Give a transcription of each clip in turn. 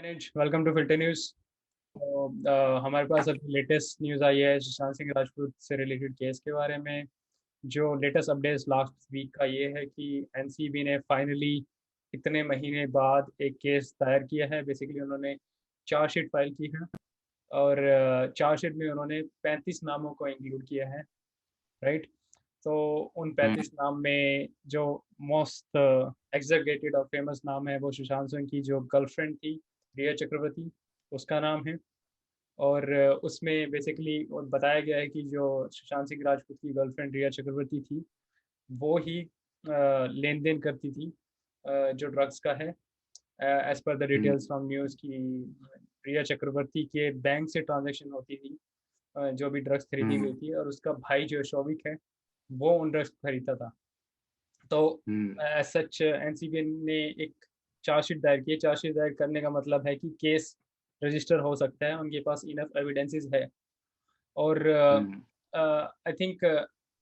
Welcome to filter news. तो हमारे पास अभी लेटेस्ट न्यूज़ आई है सुशांत सिंह राजपूत से रिलेटेड केस के बारे में। जो लेटेस्ट अपडेट्स लास्ट वीक का ये है कि एनसीबी ने फाइनली इतने महीने बाद एक केस दायर किया है। बेसिकली उन्होंने चार्जशीट फाइल की है और चार्जशीट में उन्होंने 35 नामों को इंक्लूड किया है, राइट। तो उन हम्म 35 नाम में जो मोस्ट एग्जैगरेटेड और फेमस नाम है वो सुशांत सिंह की जो गर्लफ्रेंड थी, रिया चक्रवर्ती, उसका नाम है। और उसमें बेसिकली बताया गया है कि जो सुशांत सिंह राजपूत की गर्लफ्रेंड रिया चक्रवर्ती थी वो ही लेन देन करती थी जो ड्रग्स का है। As per the hmm details from news की रिया चक्रवर्ती के बैंक से ट्रांजैक्शन होती थी, जो भी ड्रग्स खरीदी हम्म गई थी, और उसका भाई जो शौविक है वो उन ड्रग्स को खरीदता था। तो हम्म एज सच एनसीबी ने एक चार्जशीट दायर की है। चार्जशीट दायर करने का मतलब है कि केस रजिस्टर हो सकता है, उनके पास इनफ एविडेंसेस है। और हम्म आई थिंक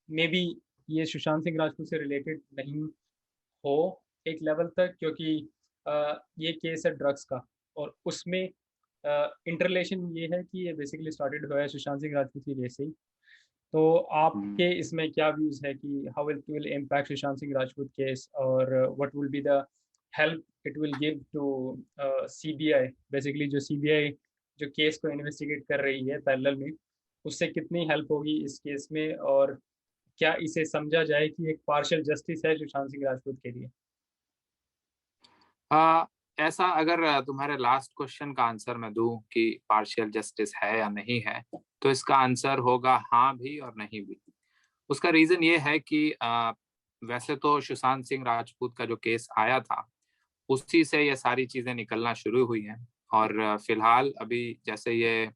मे बी ये सुशांत सिंह राजपूत से रिलेटेड नहीं हो एक लेवल तक, क्योंकि ये केस है ड्रग्स का और उसमें इंटरलेशन ये है कि ये बेसिकली स्टार्टेड हुआ है सुशांत सिंह राजपूत की वजह से ही। तो हम्म। आपके इसमें क्या व्यूज़ है कि how it will impact Sushant Singh Rajput case, और what will be the help it will give to CBI. Basically जो सीबीआई जो केस को इन्वेस्टिगेट कर रही है पैरेलल में, उससे कितनी हेल्प होगी इस केस में, और क्या इसे समझा जाए कि एक पार्शियल जस्टिस है सुशांत सिंह राजपूत के लिए। आ, ऐसा अगर तुम्हारे लास्ट क्वेश्चन का आंसर मैं दूं कि पार्शियल जस्टिस है या नहीं है, तो इसका आंसर होगा हाँ भी और नहीं भी। उसका रीजन ये है कि वैसे तो सुशांत सिंह राजपूत का जो केस आया था उसी से ये सारी चीजें निकलना शुरू हुई हैं। और फिलहाल अभी जैसे ये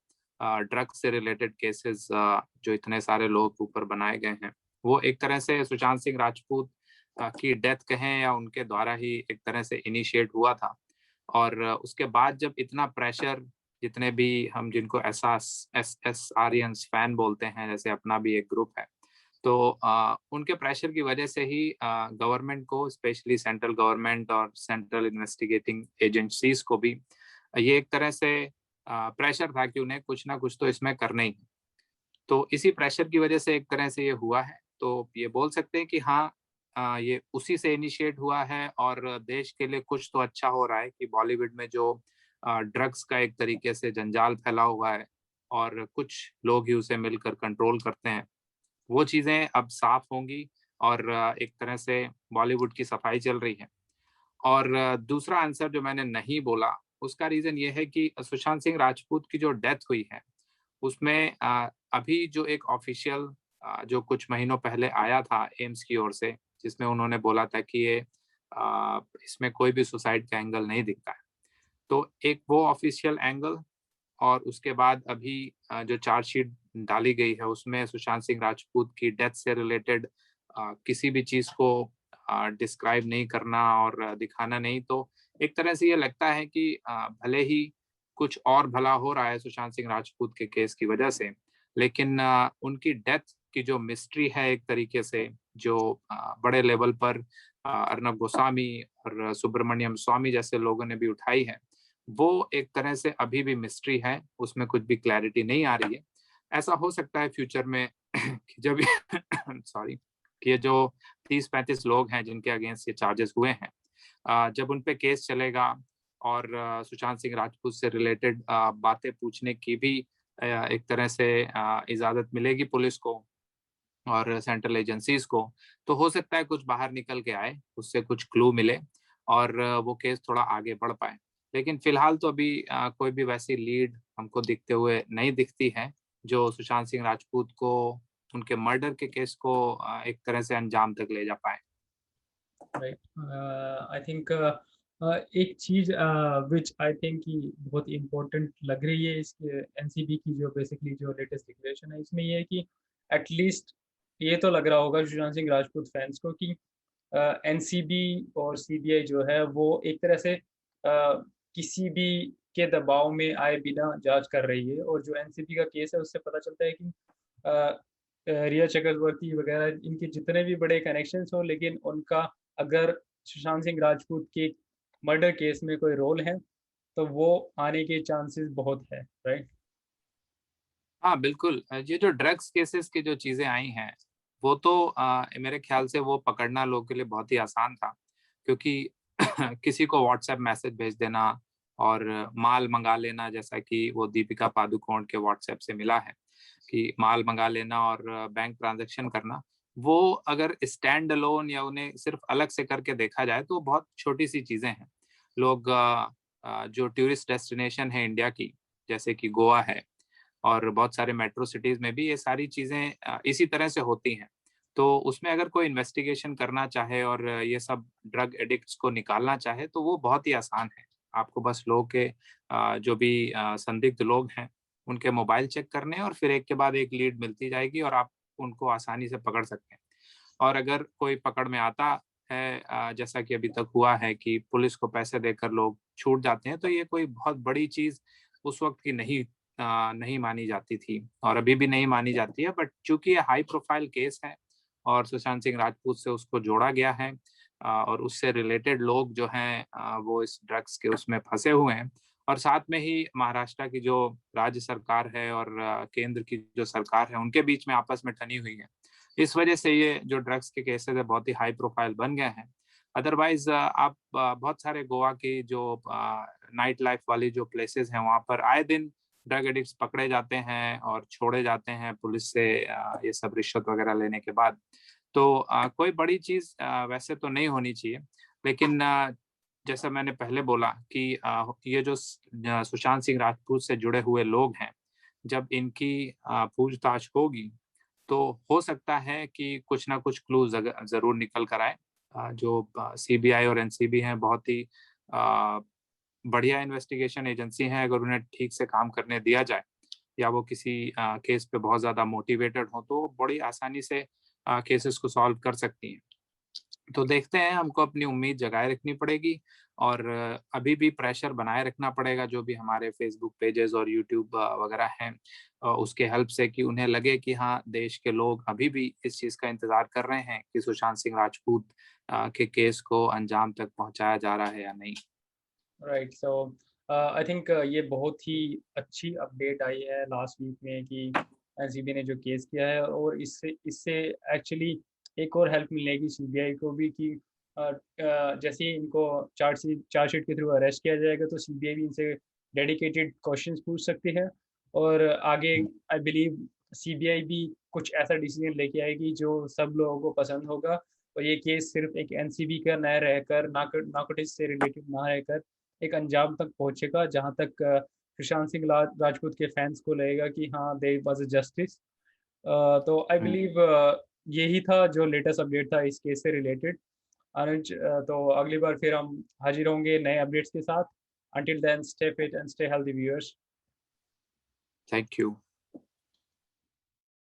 ड्रग्स से रिलेटेड केसेस जो इतने सारे लोग ऊपर बनाए गए हैं, वो एक तरह से सुशांत सिंह राजपूत की डेथ कहें या उनके द्वारा ही एक तरह से इनिशिएट हुआ था। और उसके बाद जब इतना प्रेशर, जितने भी हम जिनको एस आर्यंस फैन बोलते हैं, जैसे अपना भी एक ग्रुप है, तो उनके प्रेशर की वजह से ही गवर्नमेंट को, स्पेशली सेंट्रल गवर्नमेंट और सेंट्रल इन्वेस्टिगेटिंग एजेंसीज को भी ये एक तरह से प्रेशर था कि उन्हें कुछ ना कुछ तो इसमें करना ही है। तो इसी प्रेशर की वजह से एक तरह से ये हुआ है। तो ये बोल सकते हैं कि हाँ, ये उसी से इनिशिएट हुआ है और देश के लिए कुछ तो अच्छा हो रहा है कि बॉलीवुड में जो ड्रग्स का एक तरीके से जंजाल फैला हुआ है और कुछ लोग ही उसे मिलकर कंट्रोल करते हैं, वो चीजें अब साफ होंगी और एक तरह से बॉलीवुड की सफाई चल रही है। और दूसरा आंसर जो मैंने नहीं बोला, उसका रीजन ये है कि सुशांत सिंह राजपूत की जो डेथ हुई है उसमें अभी जो एक ऑफिशियल जो कुछ महीनों पहले आया था एम्स की ओर से, जिसमें उन्होंने बोला था कि ये इसमें कोई भी सुसाइड का एंगल नहीं दिखता है। तो एक वो ऑफिशियल एंगल, और उसके बाद अभी जो चार्जशीट डाली गई है उसमें सुशांत सिंह राजपूत की डेथ से रिलेटेड किसी भी चीज को डिस्क्राइब नहीं करना और दिखाना नहीं, तो एक तरह से ये लगता है कि भले ही कुछ और भला हो रहा है सुशांत सिंह राजपूत के केस की वजह से, लेकिन उनकी डेथ की जो मिस्ट्री है एक तरीके से, जो बड़े लेवल पर अर्नब गोस्वामी और सुब्रमण्यम स्वामी जैसे लोगों ने भी उठाई है, वो एक तरह से अभी भी मिस्ट्री है, उसमें कुछ भी क्लैरिटी नहीं आ रही है। ऐसा हो सकता है फ्यूचर में कि जब सॉरी, कि ये जो 30-35 लोग हैं जिनके अगेंस्ट ये चार्जेस हुए हैं, जब उन पे केस चलेगा और सुशांत सिंह राजपूत से रिलेटेड बातें पूछने की भी एक तरह से इजाजत मिलेगी पुलिस को और सेंट्रल एजेंसीज को, तो हो सकता है कुछ बाहर निकल के आए, उससे कुछ क्लू मिले और वो केस थोड़ा आगे बढ़ पाए। लेकिन फिलहाल तो अभी कोई भी वैसी लीड हमको दिखते हुए नहीं दिखती है जो सुशांत सिंह राजपूत को, उनके मर्डर के केस को एक तरह से अंजाम तक ले जा पाए। राइट। आई थिंक एक चीज विच आई थिंक कि बहुत इम्पोर्टेंट लग रही है इसके एनसीबी की जो बेसिकली जो लेटेस्ट डिक्लेरेशन है, इसमें ये है कि एटलीस्ट ये तो लग रहा होगा सुशांत सिंह राजपूत फैंस को कि एनसीबी और सीबीआई जो है वो एक तरह से किसी भी के दबाव में आए बिना जांच कर रही है। और जो एनसीबी का केस है उससे पता चलता है कि रिया चक्रवर्ती वगैरह इनके जितने भी बड़े कनेक्शंस हो, लेकिन उनका अगर सुशांत सिंह राजपूत के मर्डर केस में कोई रोल है तो वो आने के चांसेस बहुत है, राइट? हाँ बिल्कुल, ये जो ड्रग्स केसेस की जो चीजें आई हैं वो तो मेरे ख्याल से वो पकड़ना लोगों के लिए बहुत ही आसान था, क्योंकि किसी को व्हाट्सएप मैसेज भेज देना और माल मंगा लेना, जैसा कि वो दीपिका पादुकोण के व्हाट्सएप से मिला है कि माल मंगा लेना और बैंक ट्रांजैक्शन करना, वो अगर स्टैंड अलोन या उन्हें सिर्फ अलग से करके देखा जाए तो बहुत छोटी सी चीजें हैं। लोग जो टूरिस्ट डेस्टिनेशन है इंडिया की, जैसे कि गोवा है और बहुत सारे मेट्रो सिटीज में भी ये सारी चीजें इसी तरह से होती हैं। तो उसमें अगर कोई इन्वेस्टिगेशन करना चाहे और ये सब ड्रग एडिक्ट्स को निकालना चाहे तो वो बहुत ही आसान है। आपको बस लोग के जो भी संदिग्ध लोग हैं उनके मोबाइल चेक करने हैं और फिर एक के बाद एक लीड मिलती जाएगी और आप उनको आसानी से पकड़ सकते हैं। और अगर कोई पकड़ में आता है, जैसा कि अभी तक हुआ है कि पुलिस को पैसे देकर लोग छूट जाते हैं, तो ये कोई बहुत बड़ी चीज उस वक्त की नहीं मानी जाती थी और अभी भी नहीं मानी जाती है। बट चूंकि ये हाई प्रोफाइल केस है और सुशांत सिंह राजपूत से उसको जोड़ा गया है, और उससे रिलेटेड लोग जो हैं वो इस ड्रग्स के उसमें फंसे हुए हैं, और साथ में ही महाराष्ट्र की जो राज्य सरकार है और केंद्र की जो सरकार है उनके बीच में आपस में ठनी हुई है। इस वजह से ये जो ड्रग्स के केसेस है बहुत ही हाई प्रोफाइल बन गए हैं। अदरवाइज आप बहुत सारे गोवा की जो नाइट लाइफ वाली जो प्लेसेस हैं वहाँ पर आए दिन ड्रग एडिक्ट्स पकड़े जाते हैं और छोड़े जाते हैं पुलिस से, ये सब रिश्वत वगैरह लेने के बाद। तो कोई बड़ी चीज वैसे तो नहीं होनी चाहिए, लेकिन जैसा मैंने पहले बोला कि ये जो सुशांत सिंह राजपूत से जुड़े हुए लोग हैं, जब इनकी पूछताछ होगी तो हो सकता है कि कुछ ना कुछ क्लू जरूर निकल कर आए। जो सीबीआई और एनसीबी हैं बहुत ही अ, बढ़िया इन्वेस्टिगेशन एजेंसी हैं। अगर उन्हें ठीक से काम करने दिया जाए या वो किसी केस पे बहुत ज्यादा मोटिवेटेड हो तो बड़ी आसानी से केसेस को सॉल्व कर सकती हैं। तो देखते हैं, हमको अपनी उम्मीद जगाए रखनी पड़ेगी और अभी भी प्रेशर बनाए रखना पड़ेगा जो भी हमारे फेसबुक पेजेस और यूट्यूब वगैरह हैं, उसके हेल्प से, कि उन्हें लगे कि हाँ देश के लोग अभी भी इस चीज़ का इंतजार कर रहे हैं कि सुशांत सिंह राजपूत के केस को अंजाम तक पहुंचाया जा रहा है या नहीं। राइट। सो आई थिंक ये बहुत ही अच्छी अपडेट आई है लास्ट वीक में कि एनसीबी ने जो केस किया है, और इससे इससे एक्चुअली एक और हेल्प मिलेगी सीबीआई को भी कि जैसे ही इनको चार्जशीट के थ्रू अरेस्ट किया जाएगा तो सीबीआई भी इनसे डेडिकेटेड क्वेश्चंस पूछ सकती है, और आगे आई बिलीव सीबीआई भी कुछ ऐसा डिसीजन लेके आएगी जो सब लोगों को पसंद होगा, और ये केस सिर्फ एक एनसीबी का न रहकर, नार्कोटिक्स से रिलेटेड ना रहकर एक अंजाम तक पहुंचेगा, जहां तक सुशांत सिंह राजपूत के फैंस को लगेगा कि हाँ देयर वाज अ जस्टिस। तो आई हम्म। बिलीव यही था जो लेटेस्ट अपडेट था इस केस से रिलेटेड। अनुज, तो अगली बार फिर हम हाजिर होंगे नए अपडेट्स के साथ। Until then, stay fit and stay healthy viewers. Thank you.